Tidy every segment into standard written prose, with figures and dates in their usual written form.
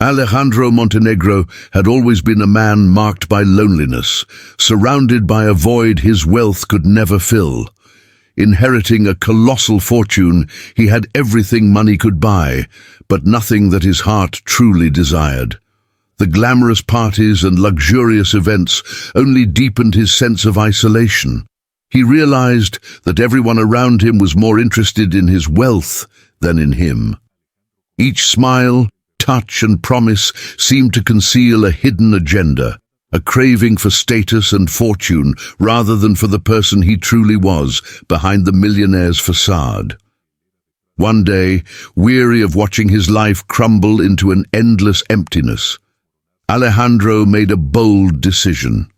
Alejandro Montenegro had always been a man marked by loneliness, surrounded by a void his wealth could never fill. Inheriting a colossal fortune, he had everything money could buy, but nothing that his heart truly desired. The glamorous parties and luxurious events only deepened his sense of isolation. He realized that everyone around him was more interested in his wealth than in him. Each smile, touch and promise seemed to conceal a hidden agenda, a craving for status and fortune rather than for the person he truly was behind the millionaire's facade. One day, weary of watching his life crumble into an endless emptiness, Alejandro made a bold decision.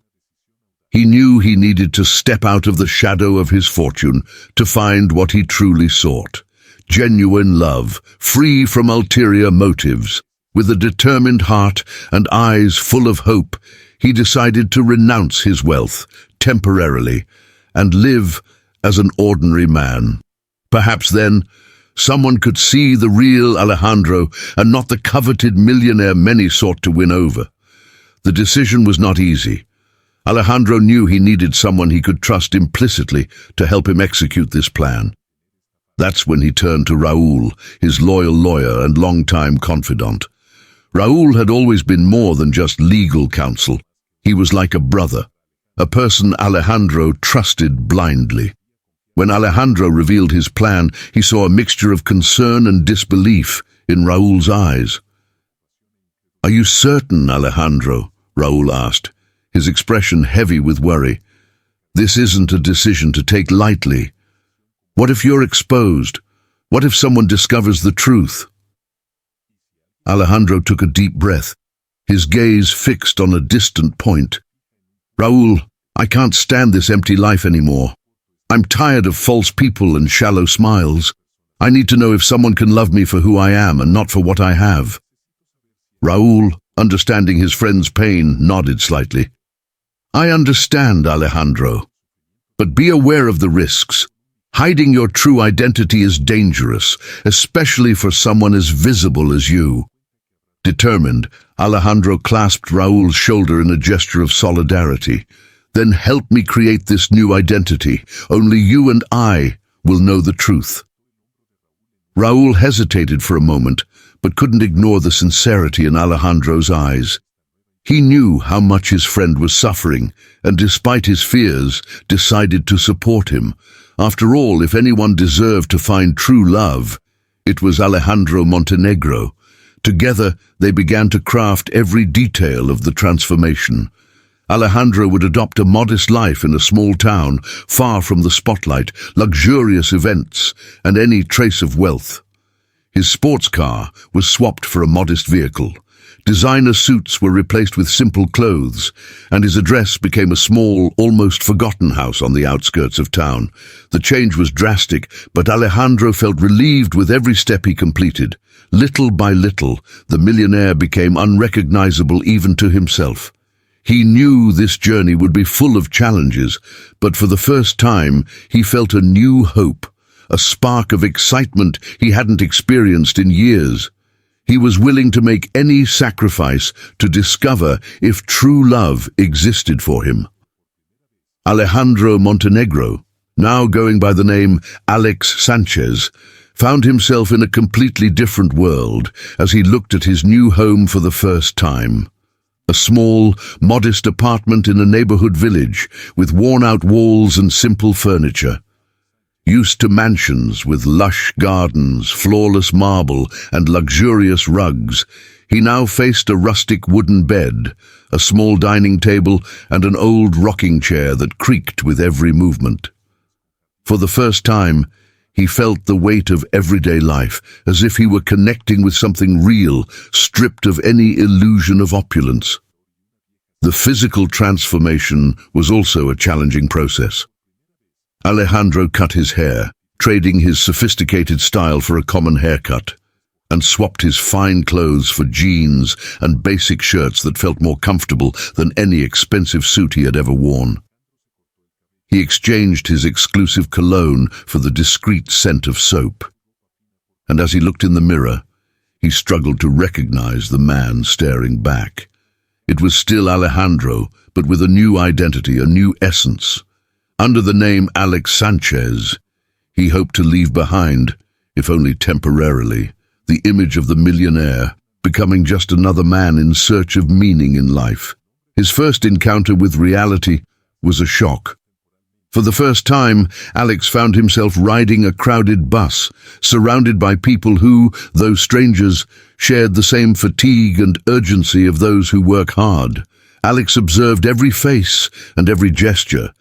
He knew he needed to step out of the shadow of his fortune to find what he truly sought. Genuine love, free from ulterior motives. With a determined heart and eyes full of hope, he decided to renounce his wealth temporarily and live as an ordinary man. Perhaps then, someone could see the real Alejandro and not the coveted millionaire many sought to win over. The decision was not easy. Alejandro knew he needed someone he could trust implicitly to help him execute this plan. That's when he turned to Raúl, his loyal lawyer and longtime confidant. Raúl had always been more than just legal counsel. He was like a brother, a person Alejandro trusted blindly. When Alejandro revealed his plan, he saw a mixture of concern and disbelief in Raúl's eyes. "Are you certain, Alejandro?" Raúl asked, his expression heavy with worry. "This isn't a decision to take lightly. What if you're exposed? What if someone discovers the truth?" Alejandro took a deep breath, his gaze fixed on a distant point. "Raúl, I can't stand this empty life anymore. I'm tired of false people and shallow smiles. I need to know if someone can love me for who I am and not for what I have." Raúl, understanding his friend's pain, nodded slightly. "I understand, Alejandro, but be aware of the risks. Hiding your true identity is dangerous, especially for someone as visible as you." Determined, Alejandro clasped Raúl's shoulder in a gesture of solidarity. "Then help me create this new identity. Only you and I will know the truth." Raúl hesitated for a moment, but couldn't ignore the sincerity in Alejandro's eyes. He knew how much his friend was suffering, and despite his fears, decided to support him. After all, if anyone deserved to find true love, it was Alejandro Montenegro. Together, they began to craft every detail of the transformation. Alejandro would adopt a modest life in a small town, far from the spotlight, luxurious events, and any trace of wealth. His sports car was swapped for a modest vehicle. Designer suits were replaced with simple clothes, and his address became a small, almost forgotten house on the outskirts of town. The change was drastic, but Alejandro felt relieved with every step he completed. Little by little, the millionaire became unrecognizable even to himself. He knew this journey would be full of challenges, but for the first time, he felt a new hope, a spark of excitement he hadn't experienced in years. He was willing to make any sacrifice to discover if true love existed for him. Alejandro Montenegro, now going by the name Alex Sanchez, found himself in a completely different world as he looked at his new home for the first time. A small, modest apartment in a neighborhood village with worn-out walls and simple furniture. Used to mansions with lush gardens, flawless marble, and luxurious rugs, he now faced a rustic wooden bed, a small dining table, and an old rocking chair that creaked with every movement. For the first time, he felt the weight of everyday life, as if he were connecting with something real, stripped of any illusion of opulence. The physical transformation was also a challenging process. Alejandro cut his hair, trading his sophisticated style for a common haircut, and swapped his fine clothes for jeans and basic shirts that felt more comfortable than any expensive suit he had ever worn. He exchanged his exclusive cologne for the discreet scent of soap. And as he looked in the mirror, he struggled to recognize the man staring back. It was still Alejandro, but with a new identity, a new essence. Under the name Alex Sanchez, he hoped to leave behind, if only temporarily, the image of the millionaire, becoming just another man in search of meaning in life. His first encounter with reality was a shock. For the first time, Alex found himself riding a crowded bus, surrounded by people who, though strangers, shared the same fatigue and urgency of those who work hard. Alex observed every face and every gesture.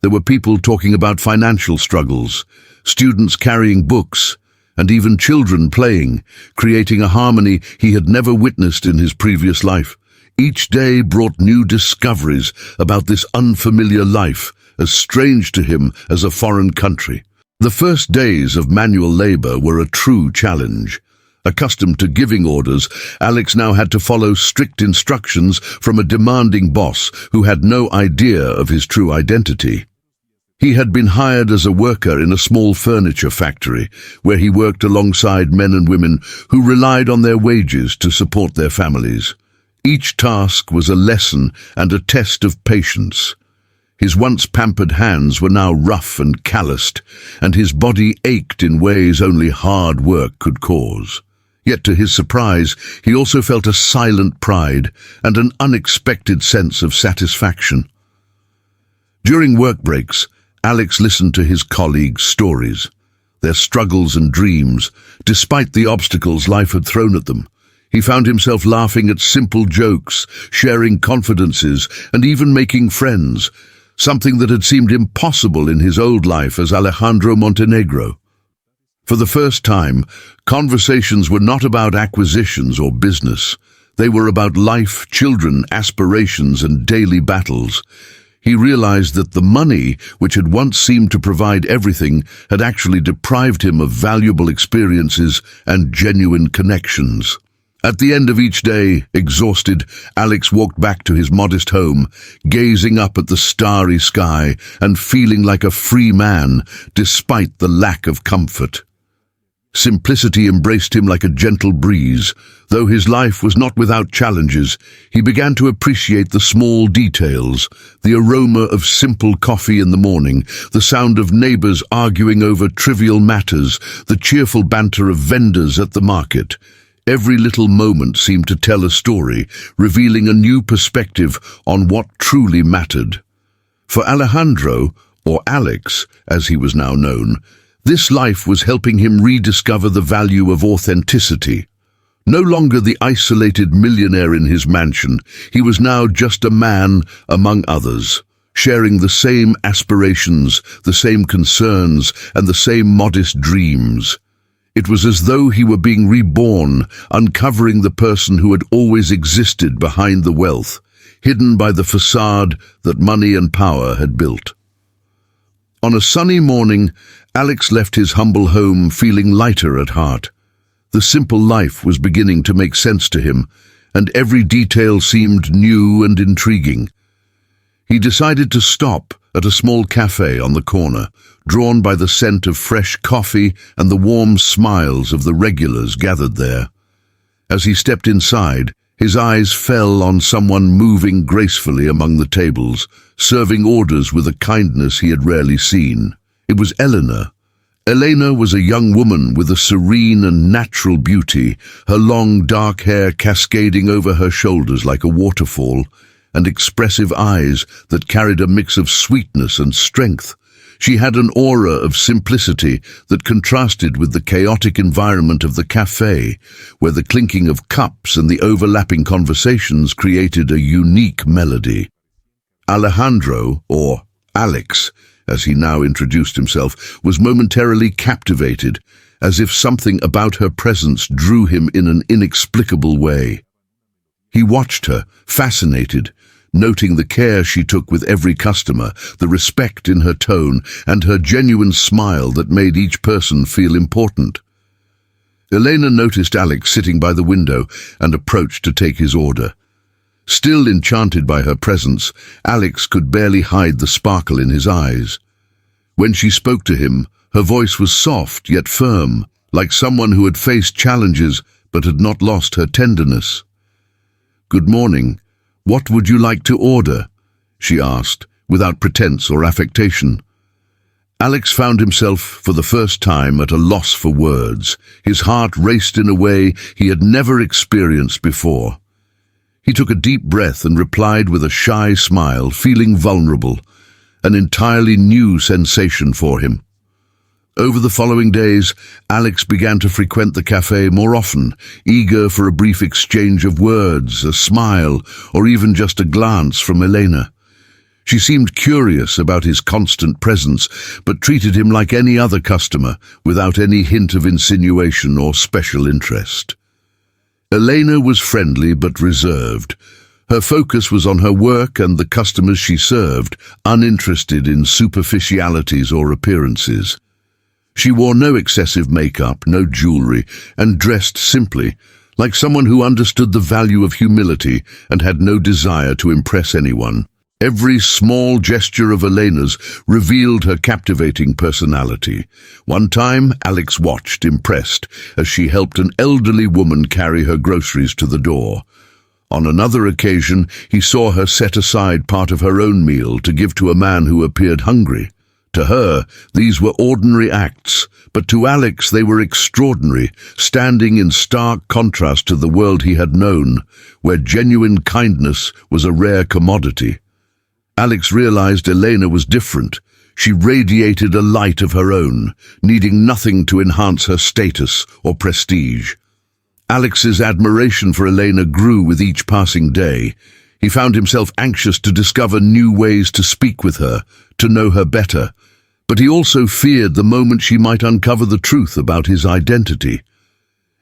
There were people talking about financial struggles, students carrying books, and even children playing, creating a harmony he had never witnessed in his previous life. Each day brought new discoveries about this unfamiliar life, as strange to him as a foreign country. The first days of manual labor were a true challenge. Accustomed to giving orders, Alex now had to follow strict instructions from a demanding boss who had no idea of his true identity. He had been hired as a worker in a small furniture factory, where he worked alongside men and women who relied on their wages to support their families. Each task was a lesson and a test of patience. His once pampered hands were now rough and calloused, and his body ached in ways only hard work could cause. Yet to his surprise, he also felt a silent pride and an unexpected sense of satisfaction. During work breaks, Alex listened to his colleagues' stories, their struggles and dreams, despite the obstacles life had thrown at them. He found himself laughing at simple jokes, sharing confidences, and even making friends, something that had seemed impossible in his old life as Alejandro Montenegro. For the first time, conversations were not about acquisitions or business. They were about life, children, aspirations, and daily battles. He realized that the money, which had once seemed to provide everything, had actually deprived him of valuable experiences and genuine connections. At the end of each day, exhausted, Alex walked back to his modest home, gazing up at the starry sky and feeling like a free man, despite the lack of comfort. Simplicity embraced him like a gentle breeze. Though his life was not without challenges, he began to appreciate the small details, the aroma of simple coffee in the morning, the sound of neighbors arguing over trivial matters, the cheerful banter of vendors at the market. Every little moment seemed to tell a story, revealing a new perspective on what truly mattered. For Alejandro, or Alex, as he was now known, this life was helping him rediscover the value of authenticity. No longer the isolated millionaire in his mansion, he was now just a man among others, sharing the same aspirations, the same concerns, and the same modest dreams. It was as though he were being reborn, uncovering the person who had always existed behind the wealth, hidden by the facade that money and power had built. On a sunny morning, Alex left his humble home feeling lighter at heart. The simple life was beginning to make sense to him, and every detail seemed new and intriguing. He decided to stop at a small cafe on the corner, drawn by the scent of fresh coffee and the warm smiles of the regulars gathered there. As he stepped inside, his eyes fell on someone moving gracefully among the tables, serving orders with a kindness he had rarely seen. It was Elena. Elena was a young woman with a serene and natural beauty, her long dark hair cascading over her shoulders like a waterfall, and expressive eyes that carried a mix of sweetness and strength. She had an aura of simplicity that contrasted with the chaotic environment of the cafe, where the clinking of cups and the overlapping conversations created a unique melody. Alejandro, or Alex, as he now introduced himself, was momentarily captivated, as if something about her presence drew him in an inexplicable way. He watched her, fascinated, noting the care she took with every customer, the respect in her tone, and her genuine smile that made each person feel important. Elena noticed Alex sitting by the window and approached to take his order. Still enchanted by her presence, Alex could barely hide the sparkle in his eyes. When she spoke to him, her voice was soft yet firm, like someone who had faced challenges but had not lost her tenderness. "Good morning. What would you like to order?" she asked, without pretense or affectation. Alex found himself, for the first time, at a loss for words. His heart raced in a way he had never experienced before. He took a deep breath and replied with a shy smile, feeling vulnerable, an entirely new sensation for him. Over the following days, Alex began to frequent the cafe more often, eager for a brief exchange of words, a smile, or even just a glance from Elena. She seemed curious about his constant presence, but treated him like any other customer, without any hint of insinuation or special interest. Elena was friendly but reserved. Her focus was on her work and the customers she served, uninterested in superficialities or appearances. She wore no excessive makeup, no jewelry, and dressed simply, like someone who understood the value of humility and had no desire to impress anyone. Every small gesture of Elena's revealed her captivating personality. One time, Alex watched, impressed, as she helped an elderly woman carry her groceries to the door. On another occasion, he saw her set aside part of her own meal to give to a man who appeared hungry. To her, these were ordinary acts, but to Alex they were extraordinary, standing in stark contrast to the world he had known, where genuine kindness was a rare commodity. Alex realized Elena was different. She radiated a light of her own, needing nothing to enhance her status or prestige. Alex's admiration for Elena grew with each passing day. He found himself anxious to discover new ways to speak with her, to know her better. But he also feared the moment she might uncover the truth about his identity.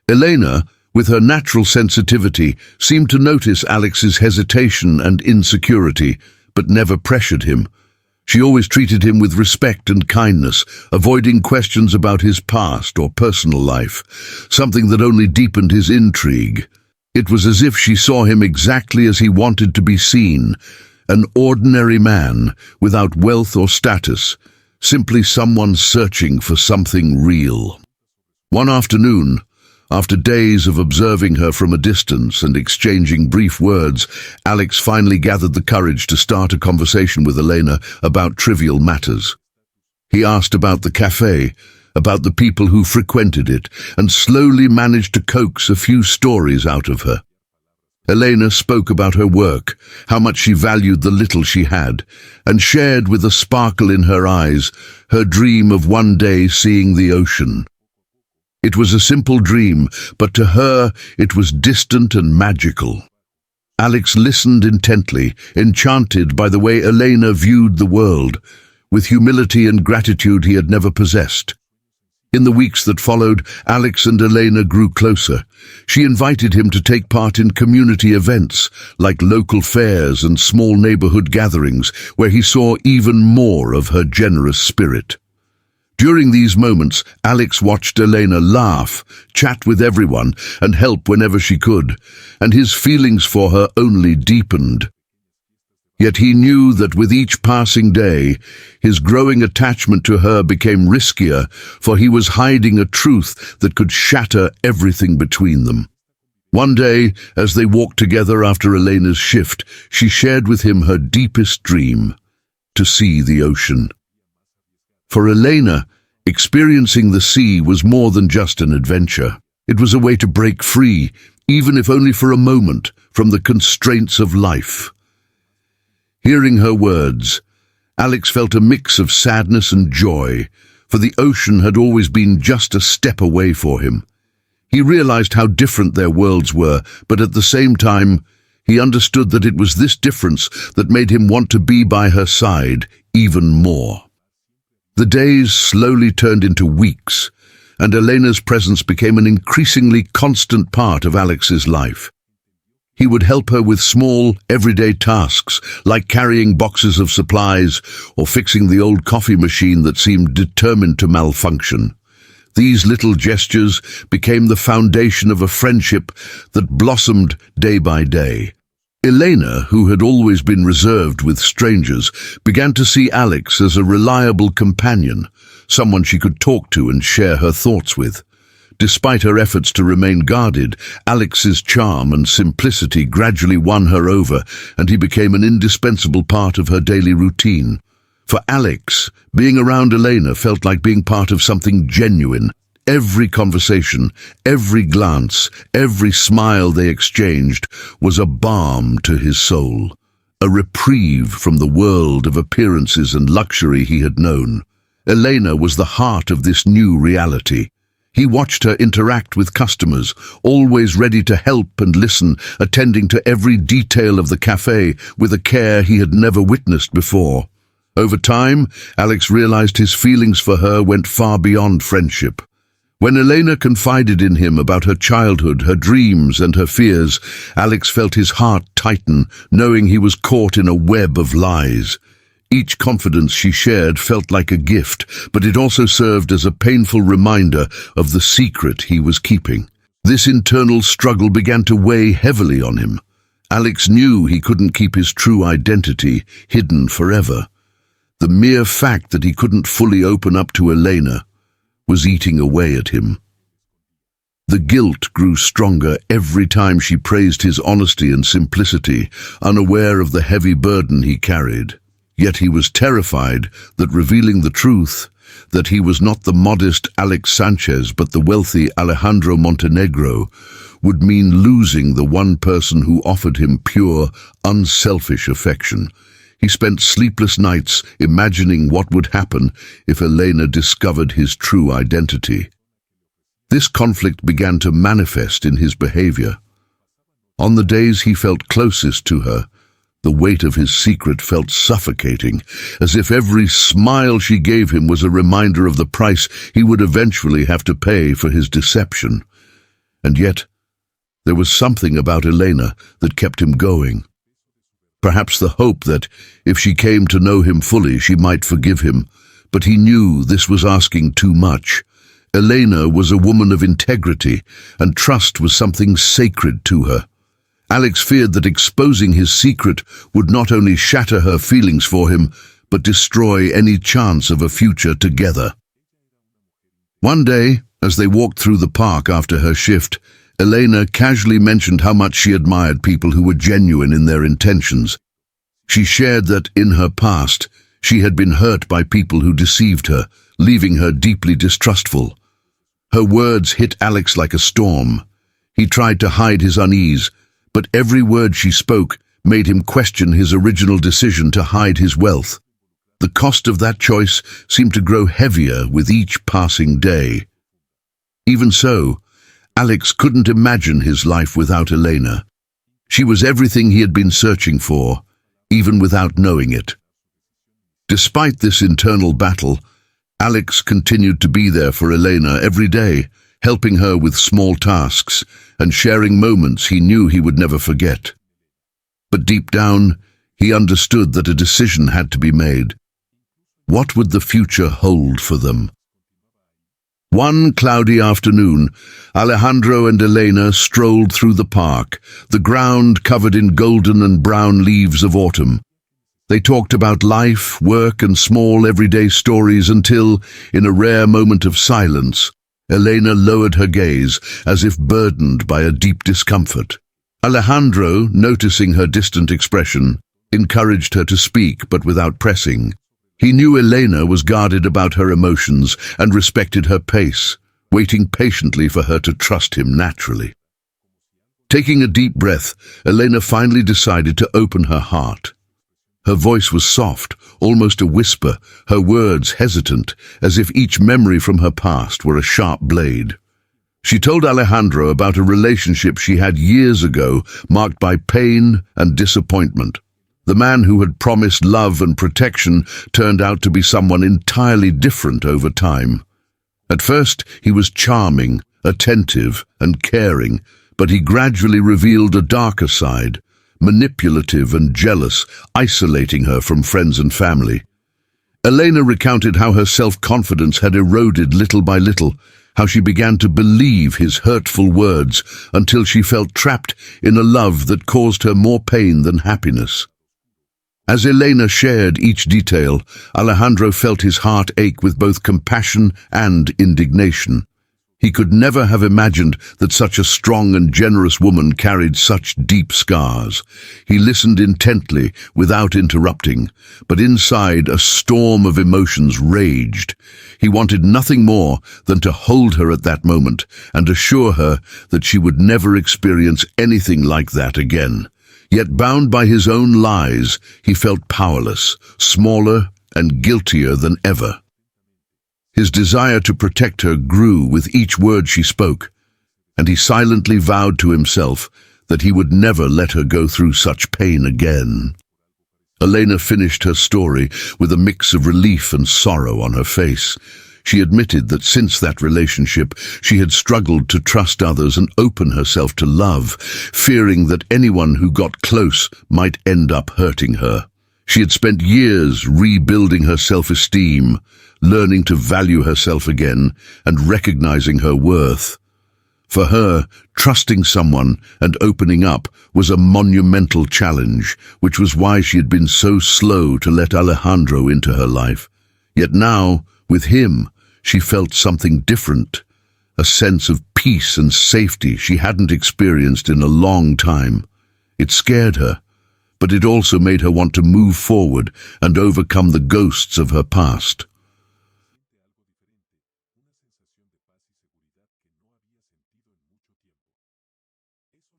Elena, with her natural sensitivity, seemed to notice Alex's hesitation and insecurity, but never pressured him. She always treated him with respect and kindness, avoiding questions about his past or personal life, something that only deepened his intrigue. It was as if she saw him exactly as he wanted to be seen, an ordinary man, without wealth or status, simply someone searching for something real. One afternoon, after days of observing her from a distance and exchanging brief words, Alex finally gathered the courage to start a conversation with Elena about trivial matters. He asked about the cafe, about the people who frequented it, and slowly managed to coax a few stories out of her. Elena spoke about her work, how much she valued the little she had, and shared with a sparkle in her eyes her dream of one day seeing the ocean. It was a simple dream, but to her it was distant and magical. Alex listened intently, enchanted by the way Elena viewed the world, with humility and gratitude he had never possessed. In the weeks that followed, Alex and Elena grew closer. She invited him to take part in community events, like local fairs and small neighborhood gatherings, where he saw even more of her generous spirit. During these moments, Alex watched Elena laugh, chat with everyone, and help whenever she could, and his feelings for her only deepened. Yet he knew that with each passing day, his growing attachment to her became riskier, for he was hiding a truth that could shatter everything between them. One day, as they walked together after Elena's shift, she shared with him her deepest dream: to see the ocean. For Elena, experiencing the sea was more than just an adventure. It was a way to break free, even if only for a moment, from the constraints of life. Hearing her words, Alex felt a mix of sadness and joy, for the ocean had always been just a step away for him. He realized how different their worlds were, but at the same time, he understood that it was this difference that made him want to be by her side even more. The days slowly turned into weeks, and Elena's presence became an increasingly constant part of Alex's life. He would help her with small, everyday tasks, like carrying boxes of supplies or fixing the old coffee machine that seemed determined to malfunction. These little gestures became the foundation of a friendship that blossomed day by day. Elena, who had always been reserved with strangers, began to see Alex as a reliable companion, someone she could talk to and share her thoughts with. Despite her efforts to remain guarded, Alex's charm and simplicity gradually won her over, and he became an indispensable part of her daily routine. For Alex, being around Elena felt like being part of something genuine. Every conversation, every glance, every smile they exchanged was a balm to his soul, a reprieve from the world of appearances and luxury he had known. Elena was the heart of this new reality. He watched her interact with customers, always ready to help and listen, attending to every detail of the cafe with a care he had never witnessed before. Over time, Alex realized his feelings for her went far beyond friendship. When Elena confided in him about her childhood, her dreams and her fears, Alex felt his heart tighten, knowing he was caught in a web of lies. Each confidence she shared felt like a gift, but it also served as a painful reminder of the secret he was keeping. This internal struggle began to weigh heavily on him. Alex knew he couldn't keep his true identity hidden forever. The mere fact that he couldn't fully open up to Elena was eating away at him. The guilt grew stronger every time she praised his honesty and simplicity, unaware of the heavy burden he carried. Yet he was terrified that revealing the truth, that he was not the modest Alex Sanchez but the wealthy Alejandro Montenegro, would mean losing the one person who offered him pure, unselfish affection. He spent sleepless nights imagining what would happen if Elena discovered his true identity. This conflict began to manifest in his behavior. On the days he felt closest to her, the weight of his secret felt suffocating, as if every smile she gave him was a reminder of the price he would eventually have to pay for his deception. And yet, there was something about Elena that kept him going. Perhaps the hope that, if she came to know him fully, she might forgive him, but he knew this was asking too much. Elena was a woman of integrity, and trust was something sacred to her. Alex feared that exposing his secret would not only shatter her feelings for him, but destroy any chance of a future together. One day, as they walked through the park after her shift, Elena casually mentioned how much she admired people who were genuine in their intentions. She shared that, in her past, she had been hurt by people who deceived her, leaving her deeply distrustful. Her words hit Alex like a storm. He tried to hide his unease, but every word she spoke made him question his original decision to hide his wealth. The cost of that choice seemed to grow heavier with each passing day. Even so, Alex couldn't imagine his life without Elena. She was everything he had been searching for, even without knowing it. Despite this internal battle, Alex continued to be there for Elena every day, helping her with small tasks and sharing moments he knew he would never forget. But deep down, he understood that a decision had to be made. What would the future hold for them? One cloudy afternoon, Alejandro and Elena strolled through the park, the ground covered in golden and brown leaves of autumn. They talked about life, work, and small everyday stories until, in a rare moment of silence, Elena lowered her gaze as if burdened by a deep discomfort. Alejandro, noticing her distant expression, encouraged her to speak but without pressing. He knew Elena was guarded about her emotions and respected her pace, waiting patiently for her to trust him naturally. Taking a deep breath, Elena finally decided to open her heart. Her voice was soft, almost a whisper, her words hesitant, as if each memory from her past were a sharp blade. She told Alejandro about a relationship she had years ago, marked by pain and disappointment. The man who had promised love and protection turned out to be someone entirely different over time. At first, he was charming, attentive, and caring, but he gradually revealed a darker side, manipulative and jealous, isolating her from friends and family. Elena recounted how her self-confidence had eroded little by little, how she began to believe his hurtful words until she felt trapped in a love that caused her more pain than happiness. As Elena shared each detail, Alejandro felt his heart ache with both compassion and indignation. He could never have imagined that such a strong and generous woman carried such deep scars. He listened intently, without interrupting, but inside a storm of emotions raged. He wanted nothing more than to hold her at that moment and assure her that she would never experience anything like that again. Yet bound by his own lies, he felt powerless, smaller and guiltier than ever. His desire to protect her grew with each word she spoke, and he silently vowed to himself that he would never let her go through such pain again. Elena finished her story with a mix of relief and sorrow on her face. She admitted that since that relationship, she had struggled to trust others and open herself to love, fearing that anyone who got close might end up hurting her. She had spent years rebuilding her self-esteem, learning to value herself again, and recognizing her worth. For her, trusting someone and opening up was a monumental challenge, which was why she had been so slow to let Alejandro into her life. Yet now, with him, she felt something different, a sense of peace and safety she hadn't experienced in a long time. It scared her, but it also made her want to move forward and overcome the ghosts of her past.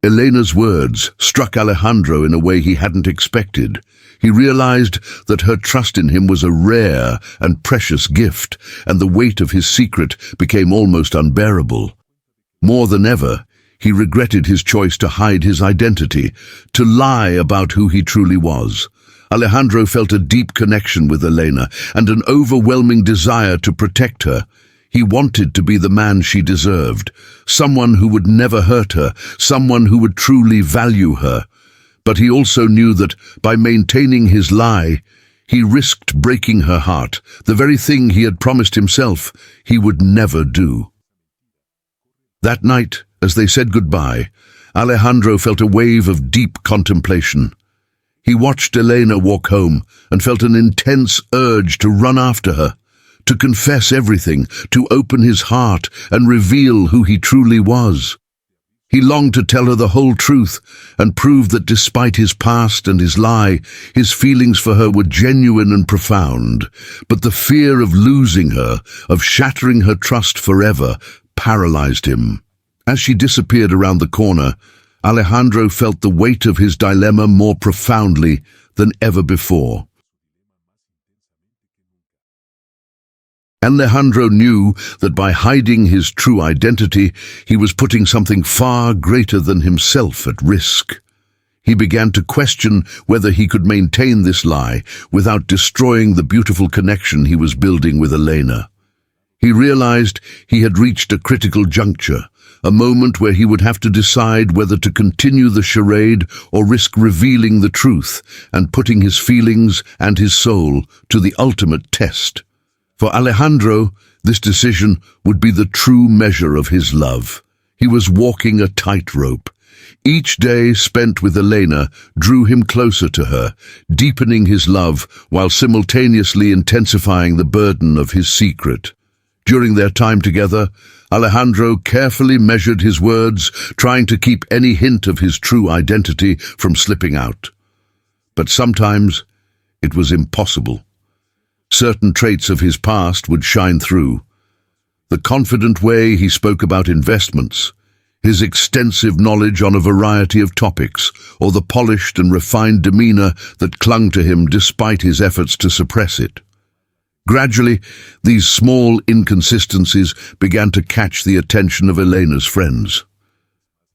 Elena's words struck Alejandro in a way he hadn't expected. He realized that her trust in him was a rare and precious gift, and the weight of his secret became almost unbearable. More than ever, he regretted his choice to hide his identity, to lie about who he truly was. Alejandro felt a deep connection with Elena and an overwhelming desire to protect her. He wanted to be the man she deserved, someone who would never hurt her, someone who would truly value her. But he also knew that by maintaining his lie, he risked breaking her heart, the very thing he had promised himself he would never do. That night, as they said goodbye, Alejandro felt a wave of deep contemplation. He watched Elena walk home and felt an intense urge to run after her, to confess everything, to open his heart and reveal who he truly was. He longed to tell her the whole truth and prove that despite his past and his lie, his feelings for her were genuine and profound. But the fear of losing her, of shattering her trust forever, paralyzed him. As she disappeared around the corner, Alejandro felt the weight of his dilemma more profoundly than ever before. Alejandro knew that by hiding his true identity, he was putting something far greater than himself at risk. He began to question whether he could maintain this lie without destroying the beautiful connection he was building with Elena. He realized he had reached a critical juncture, a moment where he would have to decide whether to continue the charade or risk revealing the truth and putting his feelings and his soul to the ultimate test. For Alejandro, this decision would be the true measure of his love. He was walking a tightrope. Each day spent with Elena drew him closer to her, deepening his love while simultaneously intensifying the burden of his secret. During their time together, Alejandro carefully measured his words, trying to keep any hint of his true identity from slipping out. But sometimes it was impossible. Certain traits of his past would shine through. The confident way he spoke about investments, his extensive knowledge on a variety of topics, or the polished and refined demeanor that clung to him despite his efforts to suppress it. Gradually, these small inconsistencies began to catch the attention of Elena's friends.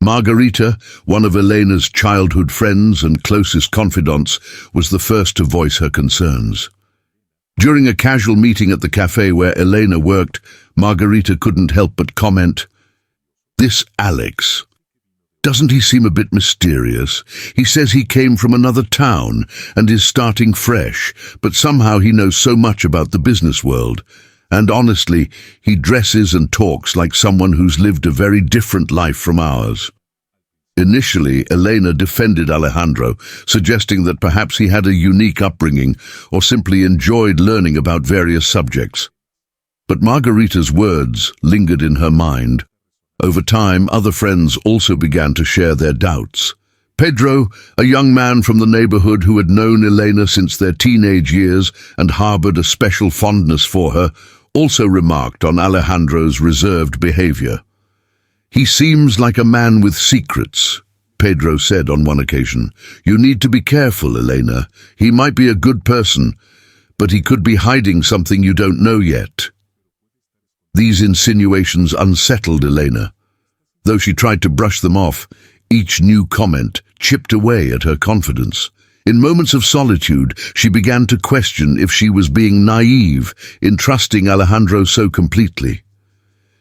Margarita, one of Elena's childhood friends and closest confidants, was the first to voice her concerns. During a casual meeting at the cafe where Elena worked, Margarita couldn't help but comment, "This Alex, doesn't he seem a bit mysterious? He says he came from another town and is starting fresh, but somehow he knows so much about the business world. And honestly, he dresses and talks like someone who's lived a very different life from ours." Initially, Elena defended Alejandro, suggesting that perhaps he had a unique upbringing or simply enjoyed learning about various subjects. But Margarita's words lingered in her mind. Over time, other friends also began to share their doubts. Pedro, a young man from the neighborhood who had known Elena since their teenage years and harbored a special fondness for her, also remarked on Alejandro's reserved behavior. "He seems like a man with secrets," Pedro said on one occasion. "You need to be careful, Elena. He might be a good person, but he could be hiding something you don't know yet." These insinuations unsettled Elena. Though she tried to brush them off, each new comment chipped away at her confidence. In moments of solitude, she began to question if she was being naive in trusting Alejandro so completely.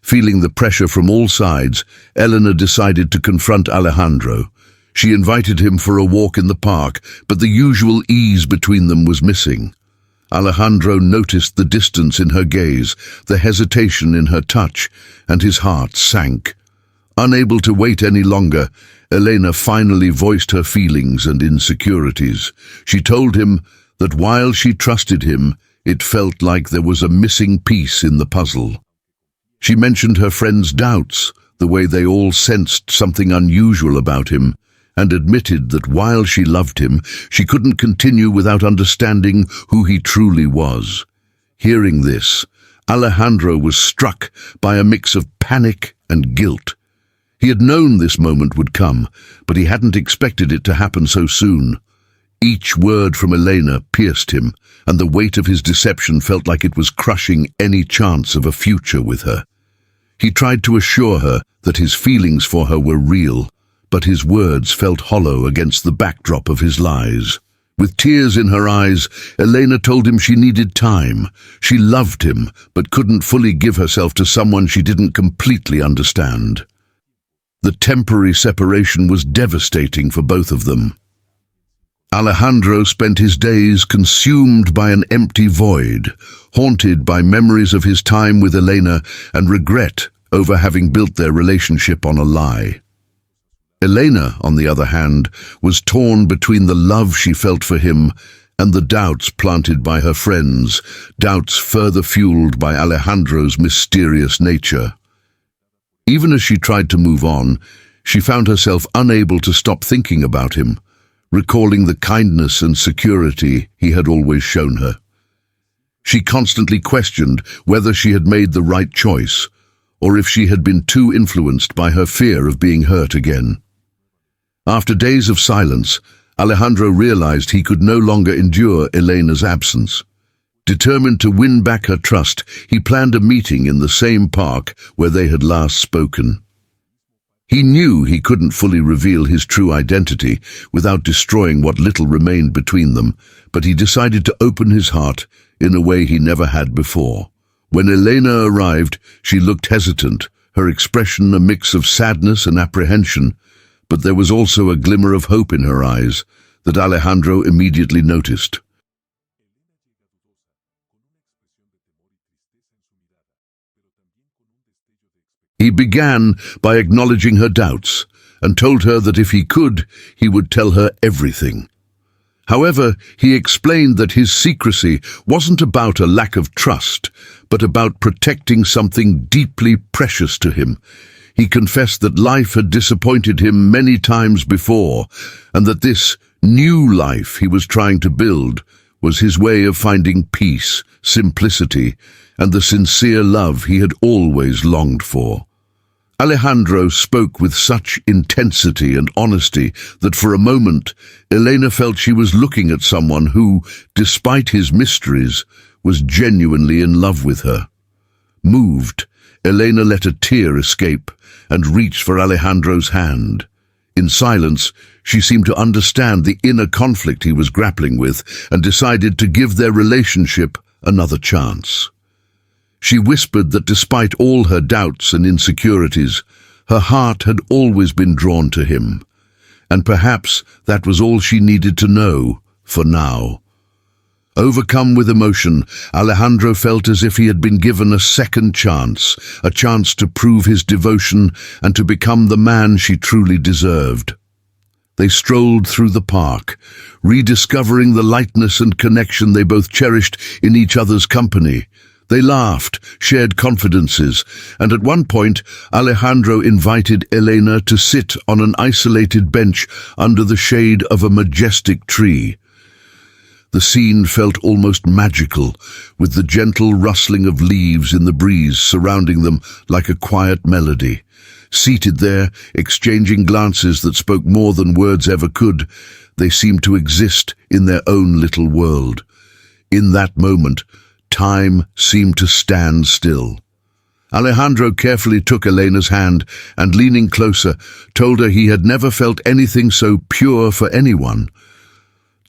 Feeling the pressure from all sides, Elena decided to confront Alejandro. She invited him for a walk in the park, but the usual ease between them was missing. Alejandro noticed the distance in her gaze, the hesitation in her touch, and his heart sank. Unable to wait any longer, Elena finally voiced her feelings and insecurities. She told him that while she trusted him, it felt like there was a missing piece in the puzzle. She mentioned her friends' doubts, the way they all sensed something unusual about him, and admitted that while she loved him, she couldn't continue without understanding who he truly was. Hearing this, Alejandro was struck by a mix of panic and guilt. He had known this moment would come, but he hadn't expected it to happen so soon. Each word from Elena pierced him, and the weight of his deception felt like it was crushing any chance of a future with her. He tried to assure her that his feelings for her were real, but his words felt hollow against the backdrop of his lies. With tears in her eyes, Elena told him she needed time. She loved him, but couldn't fully give herself to someone she didn't completely understand. The temporary separation was devastating for both of them. Alejandro spent his days consumed by an empty void, haunted by memories of his time with Elena and regret over having built their relationship on a lie. Elena, on the other hand, was torn between the love she felt for him and the doubts planted by her friends, doubts further fueled by Alejandro's mysterious nature. Even as she tried to move on, she found herself unable to stop thinking about him, recalling the kindness and security he had always shown her. She constantly questioned whether she had made the right choice, or if she had been too influenced by her fear of being hurt again. After days of silence, Alejandro realized he could no longer endure Elena's absence. Determined to win back her trust, he planned a meeting in the same park where they had last spoken. He knew he couldn't fully reveal his true identity without destroying what little remained between them, but he decided to open his heart in a way he never had before. When Elena arrived, she looked hesitant, her expression a mix of sadness and apprehension, but there was also a glimmer of hope in her eyes that Alejandro immediately noticed. He began by acknowledging her doubts and told her that if he could, he would tell her everything. However, he explained that his secrecy wasn't about a lack of trust, but about protecting something deeply precious to him. He confessed that life had disappointed him many times before, and that this new life he was trying to build was his way of finding peace, simplicity, and the sincere love he had always longed for. Alejandro spoke with such intensity and honesty that for a moment Elena felt she was looking at someone who, despite his mysteries, was genuinely in love with her. Moved, Elena let a tear escape and reached for Alejandro's hand. In silence, she seemed to understand the inner conflict he was grappling with and decided to give their relationship another chance. She whispered that despite all her doubts and insecurities, her heart had always been drawn to him, and perhaps that was all she needed to know for now. Overcome with emotion, Alejandro felt as if he had been given a second chance, a chance to prove his devotion and to become the man she truly deserved. They strolled through the park, rediscovering the lightness and connection they both cherished in each other's company. They laughed, shared confidences, and at one point Alejandro invited Elena to sit on an isolated bench under the shade of a majestic tree. The scene felt almost magical, with the gentle rustling of leaves in the breeze surrounding them like a quiet melody. Seated there, exchanging glances that spoke more than words ever could, they seemed to exist in their own little world. In that moment, time seemed to stand still. Alejandro carefully took Elena's hand and, leaning closer, told her he had never felt anything so pure for anyone.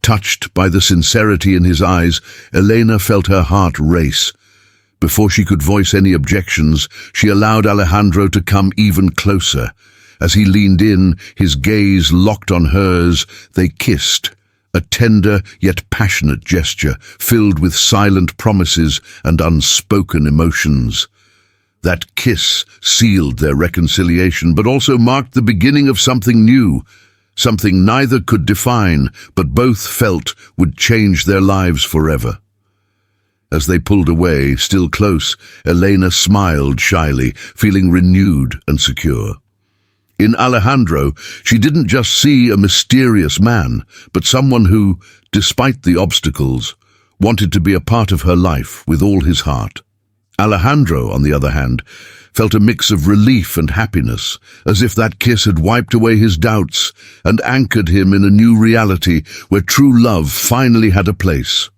Touched by the sincerity in his eyes, Elena felt her heart race. Before she could voice any objections, she allowed Alejandro to come even closer. As he leaned in, his gaze locked on hers, they kissed. A tender yet passionate gesture, filled with silent promises and unspoken emotions. That kiss sealed their reconciliation, but also marked the beginning of something new, something neither could define, but both felt would change their lives forever. As they pulled away, still close, Elena smiled shyly, feeling renewed and secure. In Alejandro, she didn't just see a mysterious man, but someone who, despite the obstacles, wanted to be a part of her life with all his heart. Alejandro, on the other hand, felt a mix of relief and happiness, as if that kiss had wiped away his doubts and anchored him in a new reality where true love finally had a place.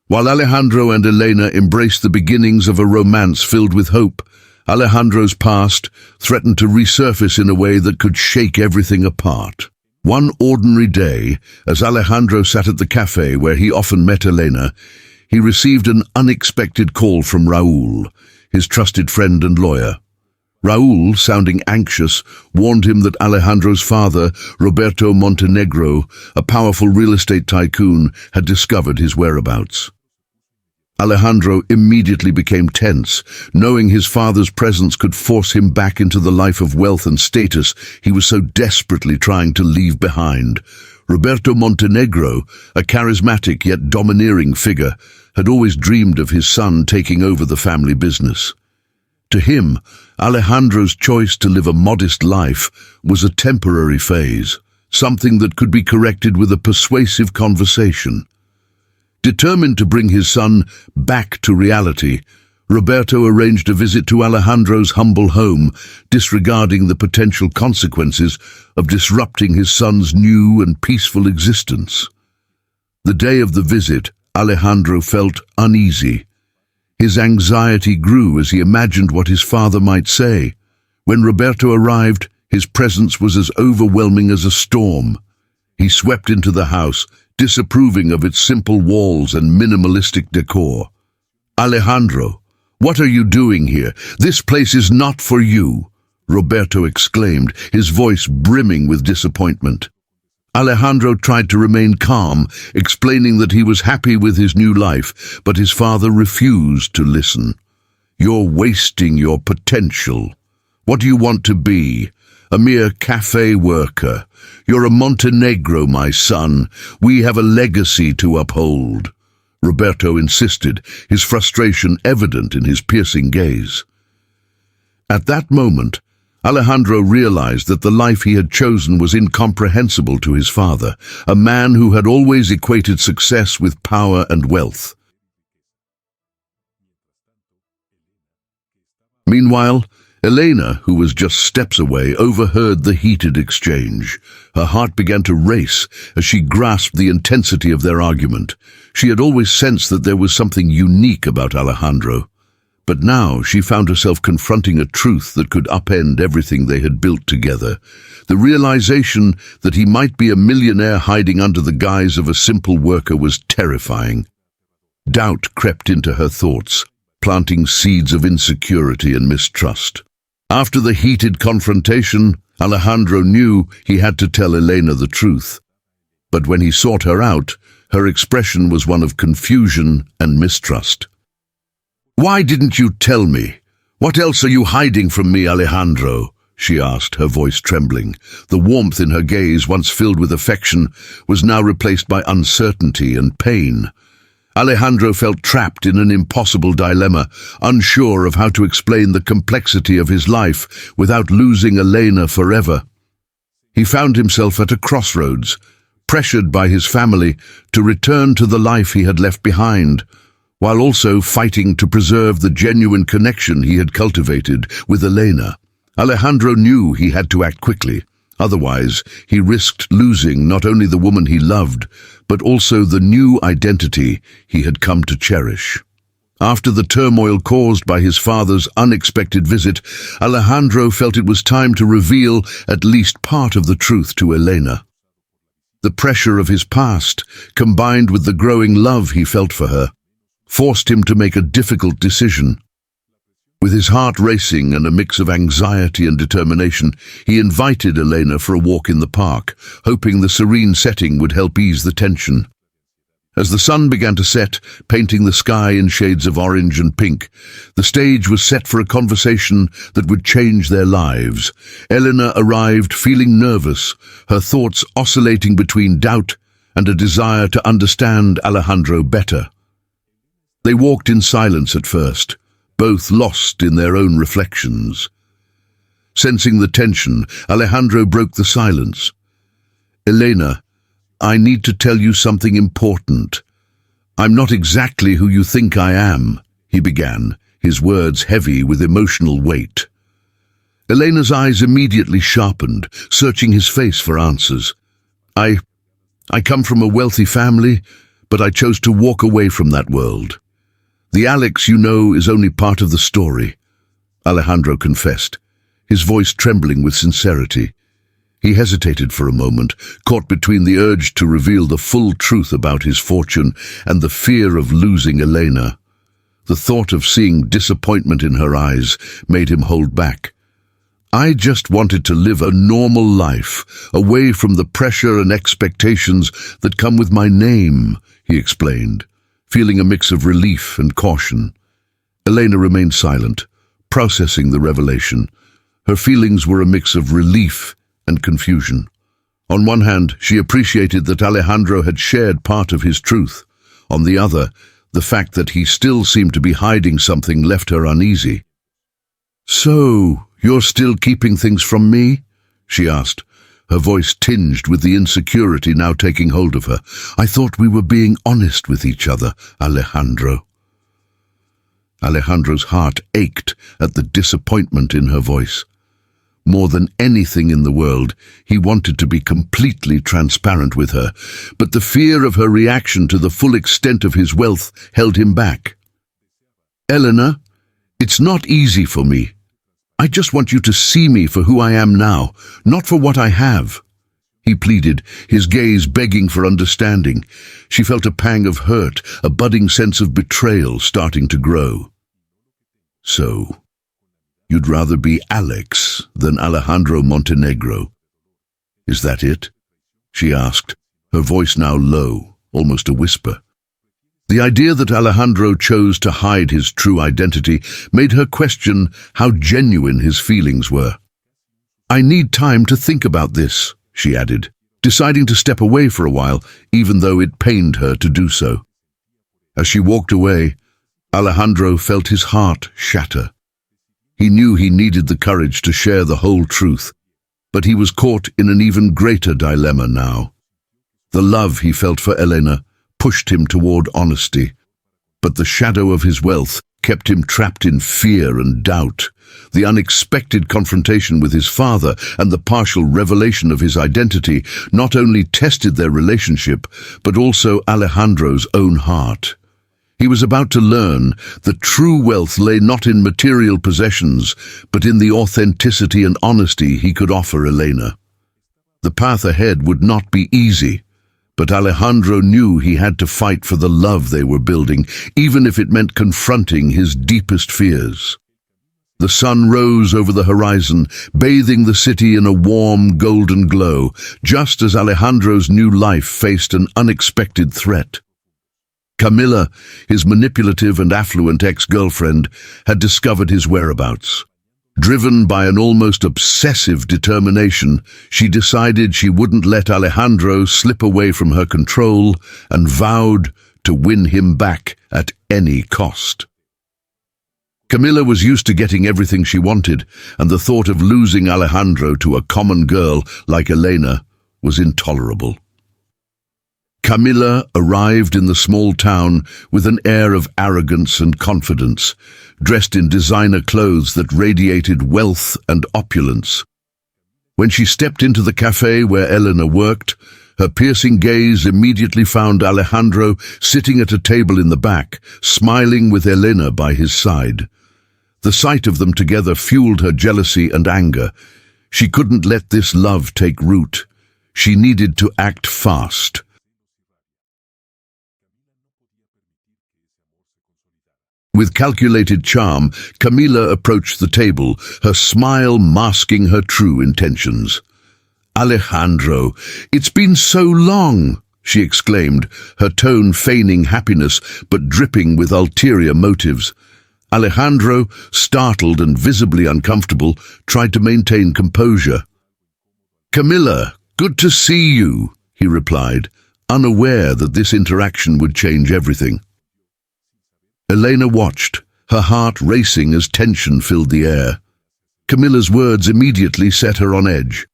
While Alejandro and Elena embraced the beginnings of a romance filled with hope, Alejandro's past threatened to resurface in a way that could shake everything apart. One ordinary day, as Alejandro sat at the cafe where he often met Elena, he received an unexpected call from Raúl, his trusted friend and lawyer. Raúl, sounding anxious, warned him that Alejandro's father, Roberto Montenegro, a powerful real estate tycoon, had discovered his whereabouts. Alejandro immediately became tense, knowing his father's presence could force him back into the life of wealth and status he was so desperately trying to leave behind. Roberto Montenegro, a charismatic yet domineering figure, had always dreamed of his son taking over the family business. To him, Alejandro's choice to live a modest life was a temporary phase, something that could be corrected with a persuasive conversation. Determined to bring his son back to reality, Roberto arranged a visit to Alejandro's humble home, disregarding the potential consequences of disrupting his son's new and peaceful existence. The day of the visit, Alejandro felt uneasy. His anxiety grew as he imagined what his father might say. When Roberto arrived, his presence was as overwhelming as a storm. He swept into the house, disapproving of its simple walls and minimalistic decor. "Alejandro, what are you doing here? This place is not for you," Roberto exclaimed, his voice brimming with disappointment. Alejandro tried to remain calm, explaining that he was happy with his new life, but his father refused to listen. "You're wasting your potential. What do you want to be? A mere cafe worker? You're a Montenegro, my son. We have a legacy to uphold," Roberto insisted, his frustration evident in his piercing gaze. At that moment, Alejandro realized that the life he had chosen was incomprehensible to his father, a man who had always equated success with power and wealth. Meanwhile, Elena, who was just steps away, overheard the heated exchange. Her heart began to race as she grasped the intensity of their argument. She had always sensed that there was something unique about Alejandro, but now she found herself confronting a truth that could upend everything they had built together. The realization that he might be a millionaire hiding under the guise of a simple worker was terrifying. Doubt crept into her thoughts, planting seeds of insecurity and mistrust. After the heated confrontation, Alejandro knew he had to tell Elena the truth. But when he sought her out, her expression was one of confusion and mistrust. "Why didn't you tell me? What else are you hiding from me, Alejandro?" she asked, her voice trembling. The warmth in her gaze, once filled with affection, was now replaced by uncertainty and pain. Alejandro felt trapped in an impossible dilemma, unsure of how to explain the complexity of his life without losing Elena forever. He found himself at a crossroads, pressured by his family to return to the life he had left behind, while also fighting to preserve the genuine connection he had cultivated with Elena. Alejandro knew he had to act quickly. Otherwise, he risked losing not only the woman he loved, but also the new identity he had come to cherish. After the turmoil caused by his father's unexpected visit, Alejandro felt it was time to reveal at least part of the truth to Elena. The pressure of his past, combined with the growing love he felt for her, forced him to make a difficult decision. With his heart racing and a mix of anxiety and determination, he invited Elena for a walk in the park, hoping the serene setting would help ease the tension. As the sun began to set, painting the sky in shades of orange and pink, the stage was set for a conversation that would change their lives. Elena arrived feeling nervous, her thoughts oscillating between doubt and a desire to understand Alejandro better. They walked in silence at first, both lost in their own reflections. Sensing the tension, Alejandro broke the silence. "Elena, I need to tell you something important. I'm not exactly who you think I am," he began, his words heavy with emotional weight. Elena's eyes immediately sharpened, searching his face for answers. I come from a wealthy family, but I chose to walk away from that world. The Alex you know is only part of the story," Alejandro confessed, his voice trembling with sincerity. He hesitated for a moment, caught between the urge to reveal the full truth about his fortune and the fear of losing Elena. The thought of seeing disappointment in her eyes made him hold back. "I just wanted to live a normal life, away from the pressure and expectations that come with my name," he explained, feeling a mix of relief and caution. Elena remained silent, processing the revelation. Her feelings were a mix of relief and confusion. On one hand, she appreciated that Alejandro had shared part of his truth. On the other, the fact that he still seemed to be hiding something left her uneasy. "So, you're still keeping things from me?" she asked, her voice tinged with the insecurity now taking hold of her. "I thought we were being honest with each other, Alejandro." Alejandro's heart ached at the disappointment in her voice. More than anything in the world, he wanted to be completely transparent with her, but the fear of her reaction to the full extent of his wealth held him back. "Elena, it's not easy for me. I just want you to see me for who I am now, not for what I have," he pleaded, his gaze begging for understanding. She felt a pang of hurt, a budding sense of betrayal starting to grow. "So, you'd rather be Alex than Alejandro Montenegro? Is that it?" she asked, her voice now low, almost a whisper. The idea that Alejandro chose to hide his true identity made her question how genuine his feelings were. "I need time to think about this," she added, deciding to step away for a while, even though it pained her to do so. As she walked away, Alejandro felt his heart shatter. He knew he needed the courage to share the whole truth, but he was caught in an even greater dilemma now. The love he felt for Elena pushed him toward honesty, but the shadow of his wealth kept him trapped in fear and doubt. The unexpected confrontation with his father and the partial revelation of his identity not only tested their relationship, but also Alejandro's own heart. He was about to learn that true wealth lay not in material possessions, but in the authenticity and honesty he could offer Elena. The path ahead would not be easy, but Alejandro knew he had to fight for the love they were building, even if it meant confronting his deepest fears. The sun rose over the horizon, bathing the city in a warm, golden glow, just as Alejandro's new life faced an unexpected threat. Camila, his manipulative and affluent ex-girlfriend, had discovered his whereabouts. Driven by an almost obsessive determination, she decided she wouldn't let Alejandro slip away from her control and vowed to win him back at any cost. Camila was used to getting everything she wanted, and the thought of losing Alejandro to a common girl like Elena was intolerable. Camila arrived in the small town with an air of arrogance and confidence, dressed in designer clothes that radiated wealth and opulence. When she stepped into the cafe where Elena worked, her piercing gaze immediately found Alejandro sitting at a table in the back, smiling with Elena by his side. The sight of them together fueled her jealousy and anger. She couldn't let this love take root. She needed to act fast. With calculated charm, Camila approached the table, her smile masking her true intentions. "Alejandro, it's been so long," she exclaimed, her tone feigning happiness but dripping with ulterior motives. Alejandro, startled and visibly uncomfortable, tried to maintain composure. "Camila, good to see you," he replied, unaware that this interaction would change everything. Elena watched, her heart racing as tension filled the air. Camila's words immediately set her on edge.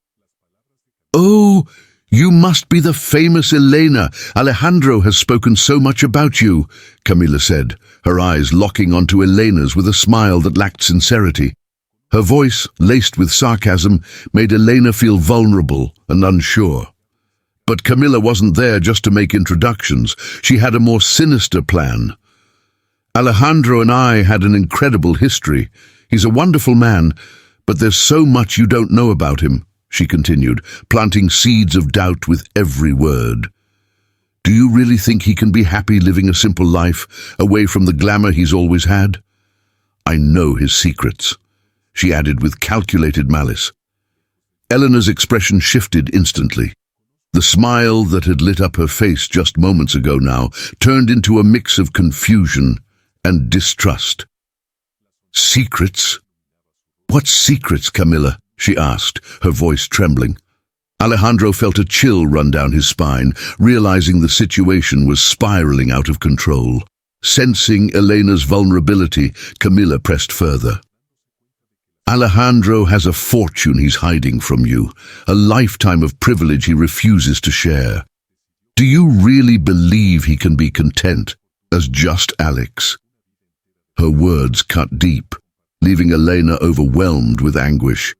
"Oh, you must be the famous Elena. Alejandro has spoken so much about you," Camila said, her eyes locking onto Elena's with a smile that lacked sincerity. Her voice, laced with sarcasm, made Elena feel vulnerable and unsure. But Camila wasn't there just to make introductions. She had a more sinister plan. "Alejandro and I had an incredible history. He's a wonderful man, but there's so much you don't know about him," she continued, planting seeds of doubt with every word. "Do you really think he can be happy living a simple life, away from the glamour he's always had? I know his secrets," she added with calculated malice. Elena's expression shifted instantly. The smile that had lit up her face just moments ago now turned into a mix of confusion and distrust. "Secrets? What secrets, Camila?" she asked, her voice trembling. Alejandro felt a chill run down his spine, realizing the situation was spiraling out of control. Sensing Elena's vulnerability, Camila pressed further. "Alejandro has a fortune he's hiding from you, a lifetime of privilege he refuses to share. Do you really believe he can be content as just Alex?" Her words cut deep, leaving Elena overwhelmed with anguish.